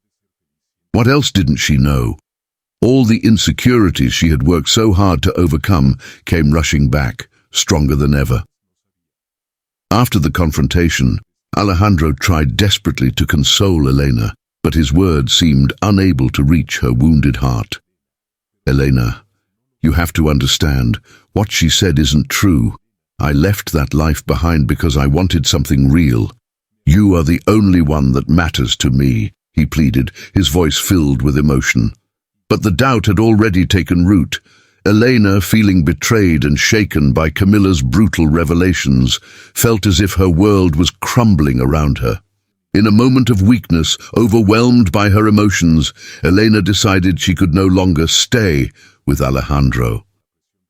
What else didn't she know? All the insecurities she had worked so hard to overcome came rushing back, stronger than ever. After the confrontation, Alejandro tried desperately to console Elena, but his words seemed unable to reach her wounded heart. "Elena, you have to understand, what she said isn't true. I left that life behind because I wanted something real. You are the only one that matters to me," he pleaded, his voice filled with emotion. But the doubt had already taken root. Elena, feeling betrayed and shaken by Camila's brutal revelations, felt as if her world was crumbling around her. In a moment of weakness, overwhelmed by her emotions, Elena decided she could no longer stay with Alejandro.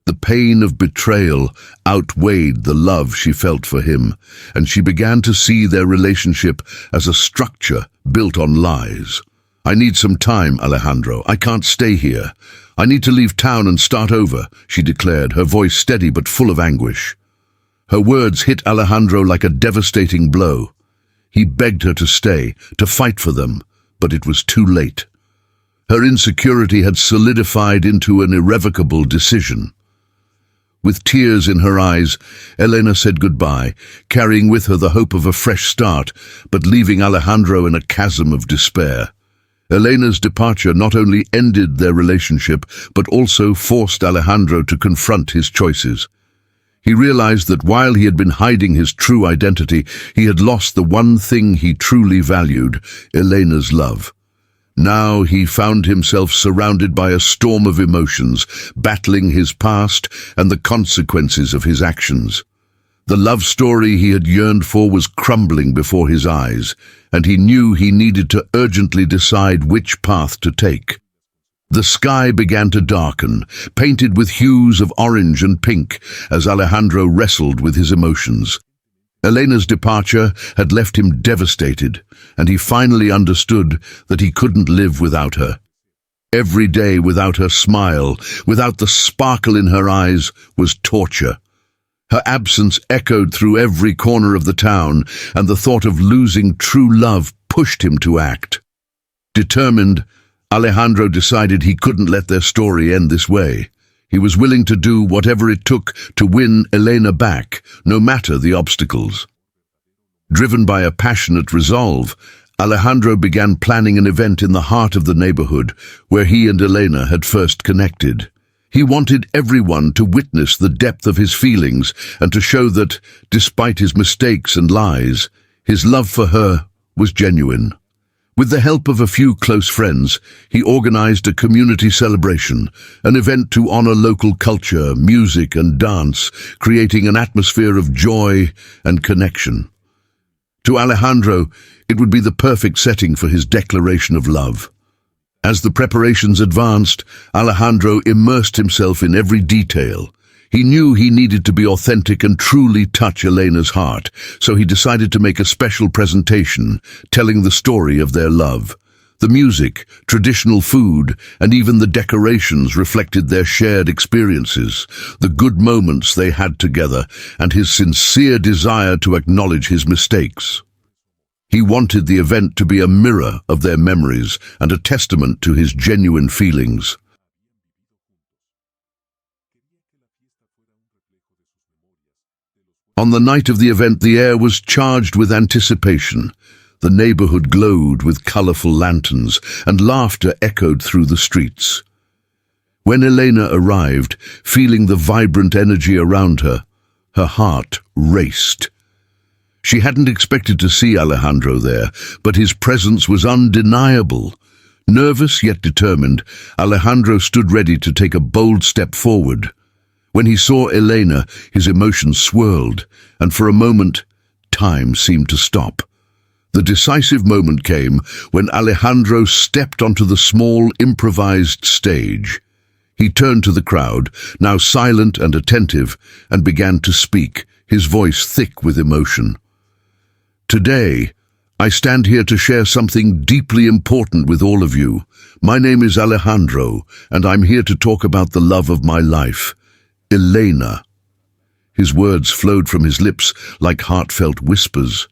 The pain of betrayal outweighed the love she felt for him, and she began to see their relationship as a structure built on lies. "I need some time, Alejandro. I can't stay here. I need to leave town and start over," she declared, her voice steady but full of anguish. Her words hit Alejandro like a devastating blow. He begged her to stay, to fight for them, but it was too late. Her insecurity had solidified into an irrevocable decision. With tears in her eyes, Elena said goodbye, carrying with her the hope of a fresh start, but leaving Alejandro in a chasm of despair. Elena's departure not only ended their relationship, but also forced Alejandro to confront his choices. He realized that while he had been hiding his true identity, he had lost the one thing he truly valued, Elena's love. Now he found himself surrounded by a storm of emotions, battling his past and the consequences of his actions. The love story he had yearned for was crumbling before his eyes, and he knew he needed to urgently decide which path to take. The sky began to darken, painted with hues of orange and pink, as Alejandro wrestled with his emotions. Elena's departure had left him devastated, and he finally understood that he couldn't live without her. Every day without her smile, without the sparkle in her eyes, was torture. Her absence echoed through every corner of the town, and the thought of losing true love pushed him to act. Determined, Alejandro decided he couldn't let their story end this way. He was willing to do whatever it took to win Elena back, no matter the obstacles. Driven by a passionate resolve, Alejandro began planning an event in the heart of the neighborhood where he and Elena had first connected. He wanted everyone to witness the depth of his feelings and to show that, despite his mistakes and lies, his love for her was genuine. With the help of a few close friends, he organized a community celebration, an event to honor local culture, music, and dance, creating an atmosphere of joy and connection. To Alejandro, it would be the perfect setting for his declaration of love. As the preparations advanced, Alejandro immersed himself in every detail. He knew he needed to be authentic and truly touch Elena's heart, so he decided to make a special presentation, telling the story of their love. The music, traditional food, and even the decorations reflected their shared experiences, the good moments they had together, and his sincere desire to acknowledge his mistakes. He wanted the event to be a mirror of their memories and a testament to his genuine feelings. On the night of the event, the air was charged with anticipation. The neighborhood glowed with colorful lanterns, and laughter echoed through the streets. When Elena arrived, feeling the vibrant energy around her, her heart raced. She hadn't expected to see Alejandro there, but his presence was undeniable. Nervous yet determined, Alejandro stood ready to take a bold step forward. When he saw Elena, his emotions swirled, and for a moment, time seemed to stop. The decisive moment came when Alejandro stepped onto the small, improvised stage. He turned to the crowd, now silent and attentive, and began to speak, his voice thick with emotion. "Today, I stand here to share something deeply important with all of you. My name is Alejandro, and I'm here to talk about the love of my life, Elena." His words flowed from his lips like heartfelt whispers.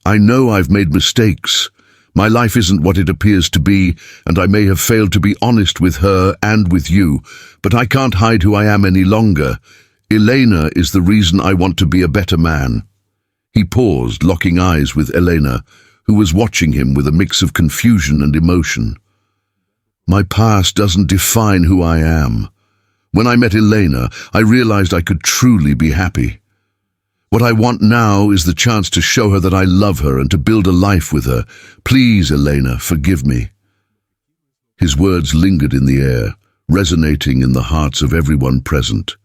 "I know I've made mistakes. My life isn't what it appears to be, and I may have failed to be honest with her and with you, but I can't hide who I am any longer. Elena is the reason I want to be a better man." He paused, locking eyes with Elena, who was watching him with a mix of confusion and emotion. "My past doesn't define who I am. When I met Elena, I realized I could truly be happy. What I want now is the chance to show her that I love her and to build a life with her. Please, Elena, forgive me." His words lingered in the air, resonating in the hearts of everyone present.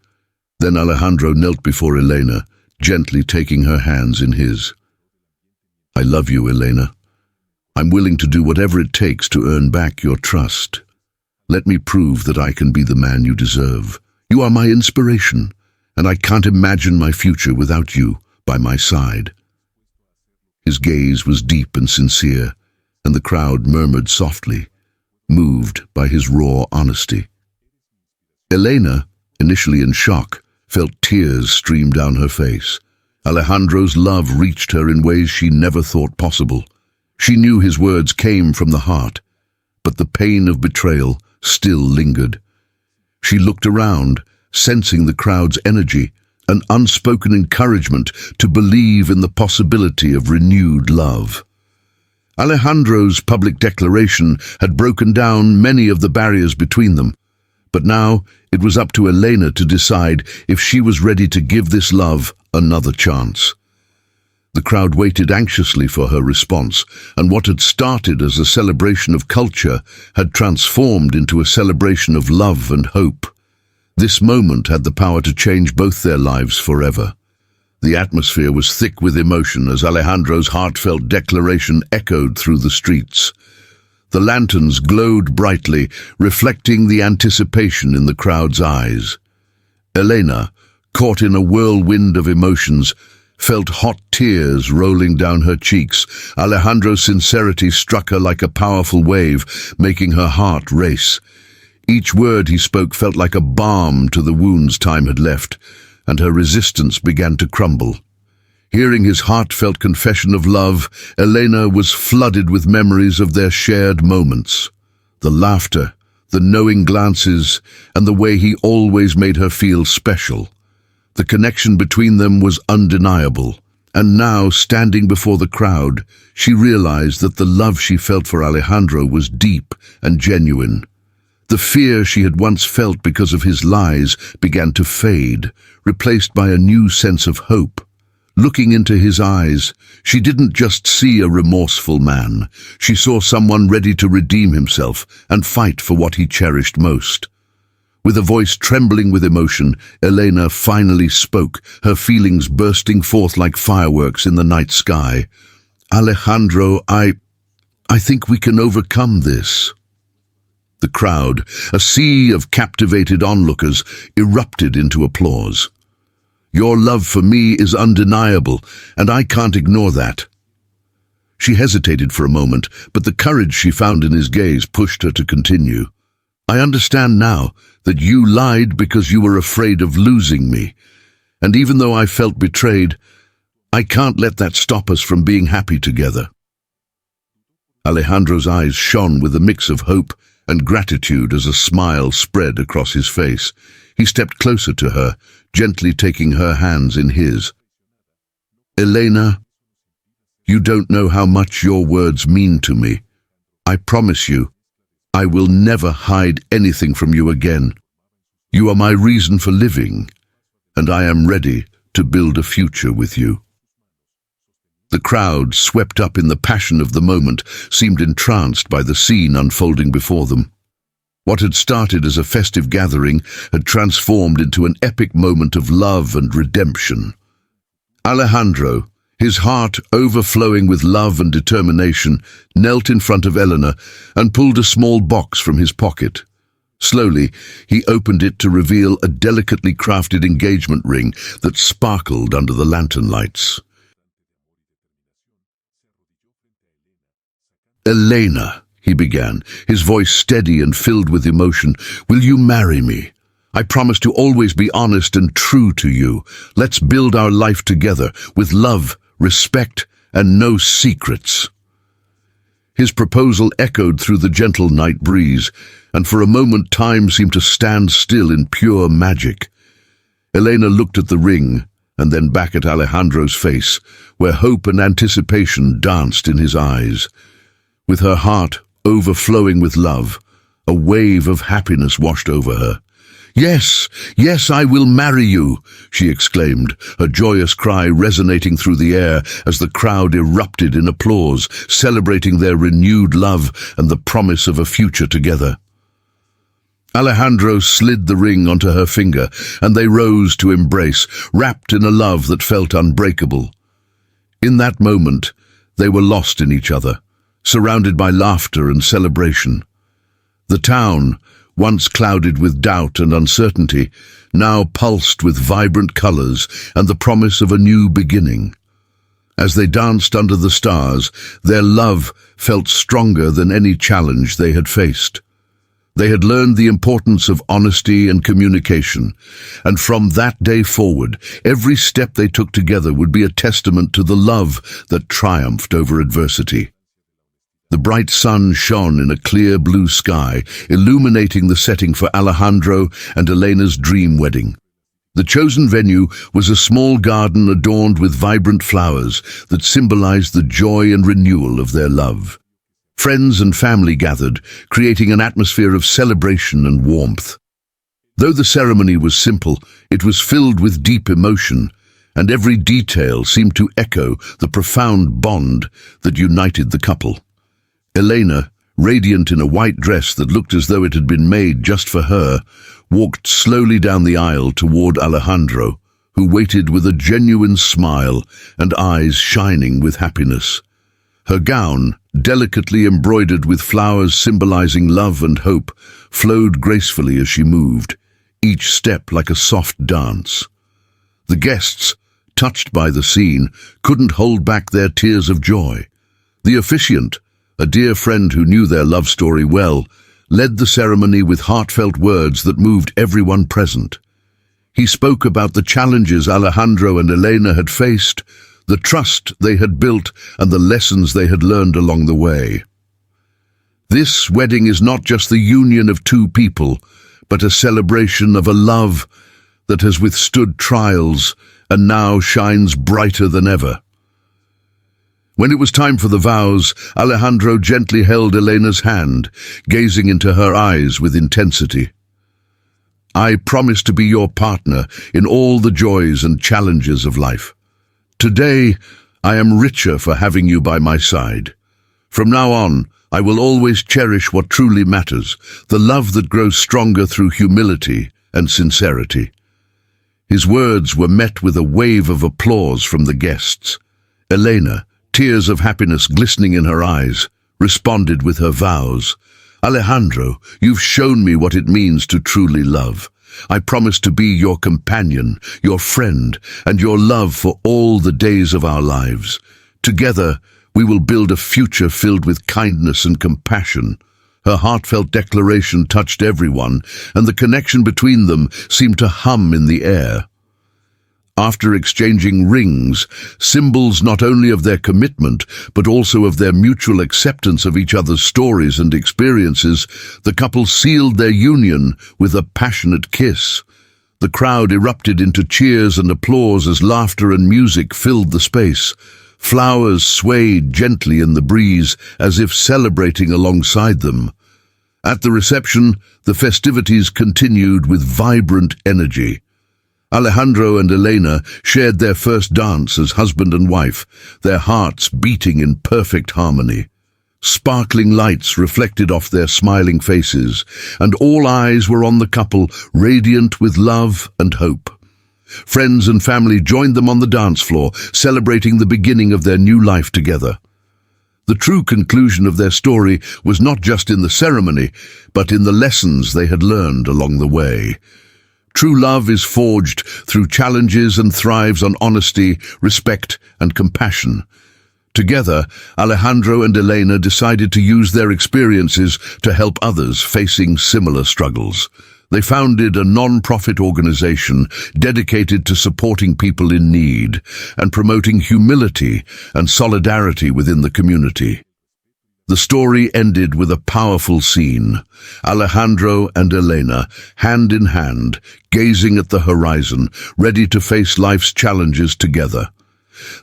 Then Alejandro knelt before Elena, gently taking her hands in his. "I love you, Elena. I'm willing to do whatever it takes to earn back your trust. Let me prove that I can be the man you deserve. You are my inspiration, and I can't imagine my future without you by my side." His gaze was deep and sincere, and the crowd murmured softly, moved by his raw honesty. Elena, initially in shock, felt tears stream down her face. Alejandro's love reached her in ways she never thought possible. She knew his words came from the heart, but the pain of betrayal still lingered. She looked around, sensing the crowd's energy, an unspoken encouragement to believe in the possibility of renewed love. Alejandro's public declaration had broken down many of the barriers between them, but now it was up to Elena to decide if she was ready to give this love another chance. The crowd waited anxiously for her response, and what had started as a celebration of culture had transformed into a celebration of love and hope. This moment had the power to change both their lives forever. The atmosphere was thick with emotion as Alejandro's heartfelt declaration echoed through the streets. The lanterns glowed brightly, reflecting the anticipation in the crowd's eyes. Elena, caught in a whirlwind of emotions, felt hot tears rolling down her cheeks. Alejandro's sincerity struck her like a powerful wave, making her heart race. Each word he spoke felt like a balm to the wounds time had left, and her resistance began to crumble. Hearing his heartfelt confession of love, Elena was flooded with memories of their shared moments. The laughter, the knowing glances, and the way he always made her feel special. The connection between them was undeniable, and now, standing before the crowd, she realized that the love she felt for Alejandro was deep and genuine. The fear she had once felt because of his lies began to fade, replaced by a new sense of hope. Looking into his eyes, she didn't just see a remorseful man. She saw someone ready to redeem himself and fight for what he cherished most. With a voice trembling with emotion, Elena finally spoke, her feelings bursting forth like fireworks in the night sky. "Alejandro, I think we can overcome this." The crowd, a sea of captivated onlookers, erupted into applause. "Your love for me is undeniable, and I can't ignore that." She hesitated for a moment, but the courage she found in his gaze pushed her to continue. "I understand now that you lied because you were afraid of losing me, and even though I felt betrayed, I can't let that stop us from being happy together." Alejandro's eyes shone with a mix of hope and gratitude as a smile spread across his face. He stepped closer to her, gently taking her hands in his. "Elena, you don't know how much your words mean to me. I promise you, I will never hide anything from you again. You are my reason for living, and I am ready to build a future with you." The crowd, swept up in the passion of the moment, seemed entranced by the scene unfolding before them. What had started as a festive gathering had transformed into an epic moment of love and redemption. Alejandro, his heart overflowing with love and determination, knelt in front of Elena and pulled a small box from his pocket. Slowly, he opened it to reveal a delicately crafted engagement ring that sparkled under the lantern lights. "Elena," he began, his voice steady and filled with emotion, "will you marry me? I promise to always be honest and true to you. Let's build our life together, with love, respect, and no secrets." His proposal echoed through the gentle night breeze, and for a moment time seemed to stand still in pure magic. Elena looked at the ring, and then back at Alejandro's face, where hope and anticipation danced in his eyes. With her heart overflowing with love, a wave of happiness washed over her. "Yes, yes, I will marry you," she exclaimed, her joyous cry resonating through the air as the crowd erupted in applause, celebrating their renewed love and the promise of a future together. Alejandro slid the ring onto her finger, and they rose to embrace, wrapped in a love that felt unbreakable. In that moment, they were lost in each other, surrounded by laughter and celebration. The town, once clouded with doubt and uncertainty, now pulsed with vibrant colors and the promise of a new beginning. As they danced under the stars, their love felt stronger than any challenge they had faced. They had learned the importance of honesty and communication, and from that day forward, every step they took together would be a testament to the love that triumphed over adversity. The bright sun shone in a clear blue sky, illuminating the setting for Alejandro and Elena's dream wedding. The chosen venue was a small garden adorned with vibrant flowers that symbolized the joy and renewal of their love. Friends and family gathered, creating an atmosphere of celebration and warmth. Though the ceremony was simple, it was filled with deep emotion, and every detail seemed to echo the profound bond that united the couple. Elena, radiant in a white dress that looked as though it had been made just for her, walked slowly down the aisle toward Alejandro, who waited with a genuine smile and eyes shining with happiness. Her gown, delicately embroidered with flowers symbolizing love and hope, flowed gracefully as she moved, each step like a soft dance. The guests, touched by the scene, couldn't hold back their tears of joy. The officiant, a dear friend who knew their love story well, led the ceremony with heartfelt words that moved everyone present. He spoke about the challenges Alejandro and Elena had faced, the trust they had built, and the lessons they had learned along the way. This wedding is not just the union of two people, but a celebration of a love that has withstood trials and now shines brighter than ever. When it was time for the vows, Alejandro gently held Elena's hand, gazing into her eyes with intensity. "I promise to be your partner in all the joys and challenges of life. Today, I am richer for having you by my side. From now on, I will always cherish what truly matters, the love that grows stronger through humility and sincerity." His words were met with a wave of applause from the guests. Elena, tears of happiness glistening in her eyes, responded with her vows. "Alejandro, you've shown me what it means to truly love. I promise to be your companion, your friend, and your love for all the days of our lives. Together, we will build a future filled with kindness and compassion." Her heartfelt declaration touched everyone, and the connection between them seemed to hum in the air. After exchanging rings, symbols not only of their commitment, but also of their mutual acceptance of each other's stories and experiences, the couple sealed their union with a passionate kiss. The crowd erupted into cheers and applause as laughter and music filled the space. Flowers swayed gently in the breeze, as if celebrating alongside them. At the reception, the festivities continued with vibrant energy. Alejandro and Elena shared their first dance as husband and wife, their hearts beating in perfect harmony. Sparkling lights reflected off their smiling faces, and all eyes were on the couple, radiant with love and hope. Friends and family joined them on the dance floor, celebrating the beginning of their new life together. The true conclusion of their story was not just in the ceremony, but in the lessons they had learned along the way. True love is forged through challenges and thrives on honesty, respect, and compassion. Together, Alejandro and Elena decided to use their experiences to help others facing similar struggles. They founded a non-profit organization dedicated to supporting people in need and promoting humility and solidarity within the community. The story ended with a powerful scene. Alejandro and Elena, hand in hand, gazing at the horizon, ready to face life's challenges together.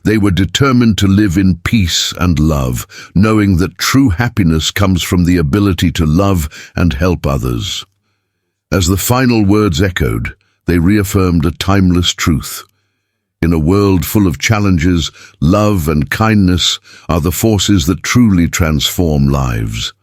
They were determined to live in peace and love, knowing that true happiness comes from the ability to love and help others. As the final words echoed, they reaffirmed a timeless truth. In a world full of challenges, love and kindness are the forces that truly transform lives.